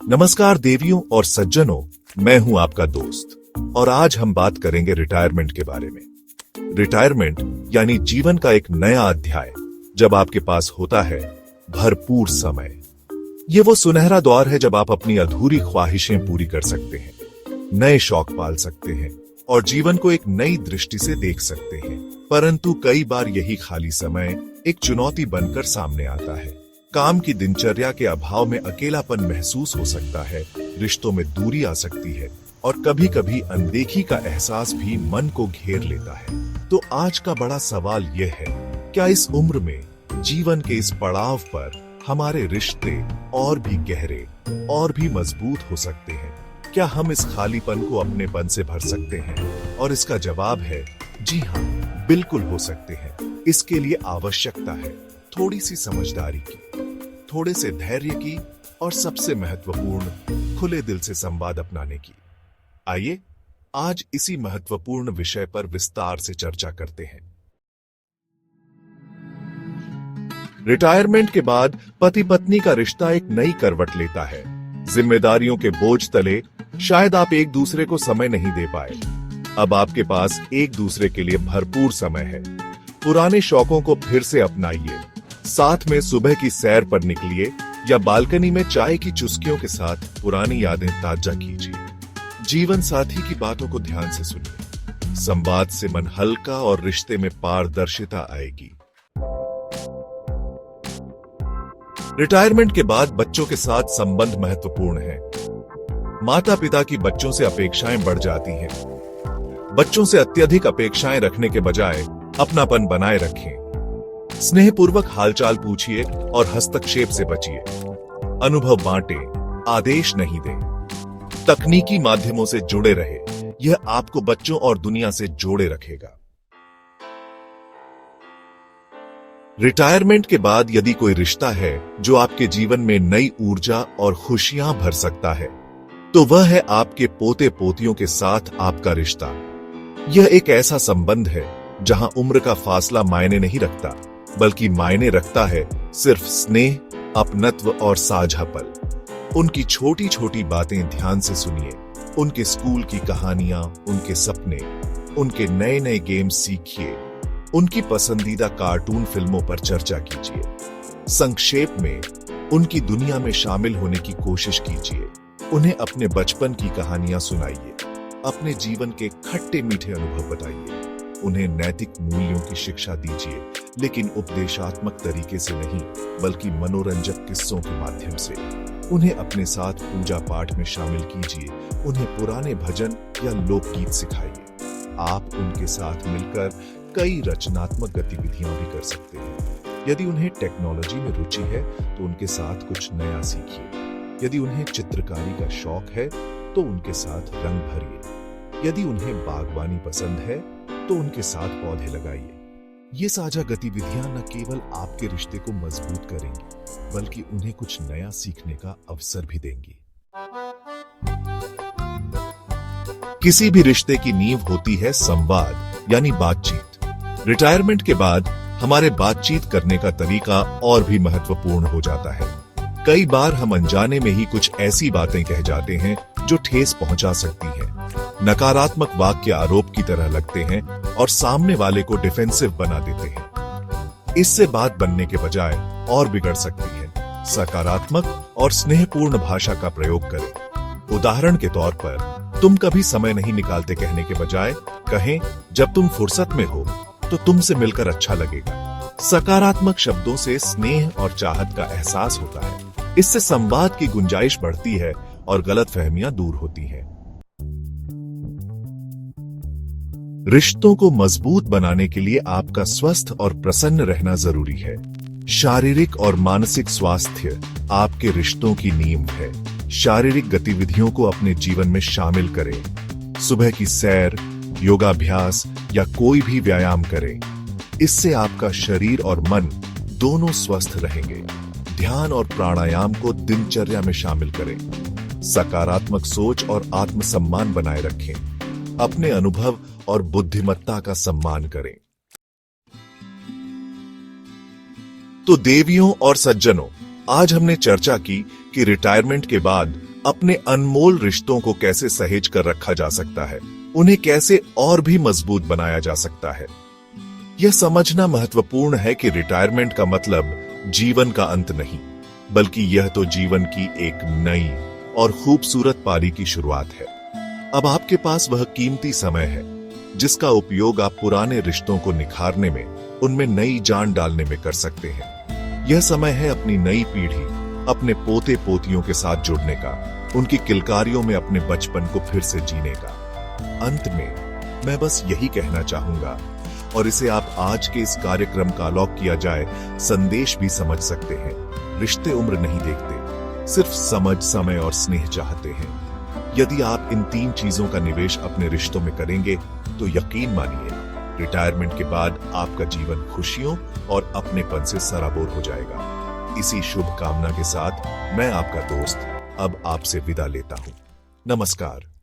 नमस्कार देवियों और सज्जनों, मैं हूं आपका दोस्त और आज हम बात करेंगे रिटायरमेंट के बारे में। रिटायरमेंट यानी जीवन का एक नया अध्याय, जब आपके पास होता है भरपूर समय। ये वो सुनहरा दौर है जब आप अपनी अधूरी ख्वाहिशें पूरी कर सकते हैं, नए शौक पाल सकते हैं और जीवन को एक नई दृष्टि से देख सकते हैं। परंतु कई बार यही खाली समय एक चुनौती बनकर सामने आता है। काम की दिनचर्या के अभाव में अकेलापन महसूस हो सकता है, रिश्तों में दूरी आ सकती है और कभी कभी अनदेखी का एहसास भी मन को घेर लेता है। तो आज का बड़ा सवाल यह है, क्या इस उम्र में जीवन के इस पड़ाव पर हमारे रिश्ते और भी गहरे और भी मजबूत हो सकते हैं? क्या हम इस खालीपन को अपनेपन से भर सकते हैं? और इसका जवाब है जी हाँ, बिल्कुल हो सकते हैं। इसके लिए आवश्यकता है थोड़ी सी समझदारी की, थोड़े से धैर्य की और सबसे महत्वपूर्ण खुले दिल से संवाद अपनाने की। आइए आज इसी महत्वपूर्ण विषय पर विस्तार से चर्चा करते हैं। रिटायरमेंट के बाद पति पत्नी का रिश्ता एक नई करवट लेता है। जिम्मेदारियों के बोझ तले शायद आप एक दूसरे को समय नहीं दे पाए। अब आपके पास एक दूसरे के लिए भरपूर समय है। पुराने शौकों को फिर से अपनाइए, साथ में सुबह की सैर पर निकलिए या बालकनी में चाय की चुस्कियों के साथ पुरानी यादें ताजा कीजिए। जीवन साथी की बातों को ध्यान से सुनिए। संवाद से मन हल्का और रिश्ते में पारदर्शिता आएगी। रिटायरमेंट के बाद बच्चों के साथ संबंध महत्वपूर्ण है। माता पिता की बच्चों से अपेक्षाएं बढ़ जाती हैं। बच्चों से अत्यधिक अपेक्षाएं रखने के बजाय अपनापन बनाए रखें। स्नेहपूर्वक हालचाल पूछिए और हस्तक्षेप से बचिए। अनुभव बांटें, आदेश नहीं दें। तकनीकी माध्यमों से जुड़े रहे, यह आपको बच्चों और दुनिया से जोड़े रखेगा। रिटायरमेंट के बाद यदि कोई रिश्ता है जो आपके जीवन में नई ऊर्जा और खुशियां भर सकता है, तो वह है आपके पोते पोतियों के साथ आपका रिश्ता। यह एक ऐसा संबंध है जहां उम्र का फासला मायने नहीं रखता, बल्कि मायने रखता है सिर्फ स्नेह, अपनत्व और साझा पल। उनकी छोटी छोटी बातें ध्यान से सुनिए। उनके स्कूल की कहानियां, उनके सपने, उनके नए नए गेम्स सीखिए। उनकी पसंदीदा कार्टून फिल्मों पर चर्चा कीजिए। संक्षेप में उनकी दुनिया में शामिल होने की कोशिश कीजिए। उन्हें अपने बचपन की कहानियां सुनाइए। अपने जीवन के खट्टे मीठे अनुभव बताइए। उन्हें नैतिक मूल्यों की शिक्षा दीजिए, लेकिन उपदेशात्मक तरीके से नहीं, बल्कि मनोरंजक किस्सों के माध्यम से। उन्हें अपने साथ पूजा पाठ में शामिल कीजिए। उन्हें पुराने भजन या लोकगीत सिखाइए। आप उनके साथ मिलकर कई रचनात्मक गतिविधियां भी कर सकते हैं। यदि उन्हें टेक्नोलॉजी में रुचि है तो उनके साथ कुछ नया सीखिए। यदि उन्हें चित्रकारी का शौक है तो उनके साथ रंग भरिए। यदि उन्हें बागवानी पसंद है तो उनके साथ पौधे लगाइए। ये साझा गतिविधियां न केवल आपके रिश्ते को मजबूत करेंगी, बल्कि उन्हें कुछ नया सीखने का अवसर भी देंगी। किसी भी रिश्ते की नींव होती है संवाद यानी बातचीत। रिटायरमेंट के बाद हमारे बातचीत करने का तरीका और भी महत्वपूर्ण हो जाता है। कई बार हम अनजाने में ही कुछ ऐसी बातें कह जाते हैं जो ठेस पहुंचा सकती हैं। नकारात्मक वाक्य आरोप की तरह लगते हैं और सामने वाले को डिफेंसिव बना देते हैं। इससे बात बनने के बजाय और बिगड़ सकती है। सकारात्मक और स्नेहपूर्ण भाषा का प्रयोग करें। उदाहरण के तौर पर, तुम कभी समय नहीं निकालते कहने के बजाय कहें, जब तुम फुर्सत में हो तो तुमसे मिलकर अच्छा लगेगा। सकारात्मक शब्दों से स्नेह और चाहत का एहसास होता है। इससे संवाद की गुंजाइश बढ़ती है और गलतफहमियां दूर होती हैं। रिश्तों को मजबूत बनाने के लिए आपका स्वस्थ और प्रसन्न रहना जरूरी है। शारीरिक और मानसिक स्वास्थ्य आपके रिश्तों की नींव है। शारीरिक गतिविधियों को अपने जीवन में शामिल करें। सुबह की सैर, योगाभ्यास या कोई भी व्यायाम करें। इससे आपका शरीर और मन दोनों स्वस्थ रहेंगे। ध्यान और प्राणायाम को दिनचर्या में शामिल करें। सकारात्मक सोच और आत्मसम्मान बनाए रखें। अपने अनुभव और बुद्धिमत्ता का सम्मान करें। तो देवियों और सज्जनों, आज हमने चर्चा की कि रिटायरमेंट के बाद अपने अनमोल रिश्तों को कैसे सहेज कर रखा जा सकता है, उन्हें कैसे और भी मजबूत बनाया जा सकता है। यह समझना महत्वपूर्ण है कि रिटायरमेंट का मतलब जीवन का अंत नहीं, बल्कि यह तो जीवन की एक नई और खूबसूरत पारी की शुरुआत है। अब आपके पास वह कीमती समय है जिसका उपयोग आप पुराने रिश्तों को निखारने में, उनमें नई जान डालने में कर सकते हैं। यह समय है अपनी नई पीढ़ी, अपने पोते पोतियों के साथ जुड़ने का, उनकी किलकारियों में अपने बचपन को फिर से जीने का। अंत में मैं बस यही कहना चाहूंगा, और इसे आप आज के इस कार्यक्रम का अलाव किया जाए संदेश भी समझ सकते हैं। रिश्ते उम्र नहीं देखते, सिर्फ समझ, समय और स्नेह चाहते हैं। यदि आप इन 3 चीजों का निवेश अपने रिश्तों में करेंगे तो यकीन मानिए, रिटायरमेंट के बाद आपका जीवन खुशियों और अपनेपन से सराबोर हो जाएगा। इसी शुभकामना के साथ मैं आपका दोस्त अब आपसे विदा लेता हूं। नमस्कार।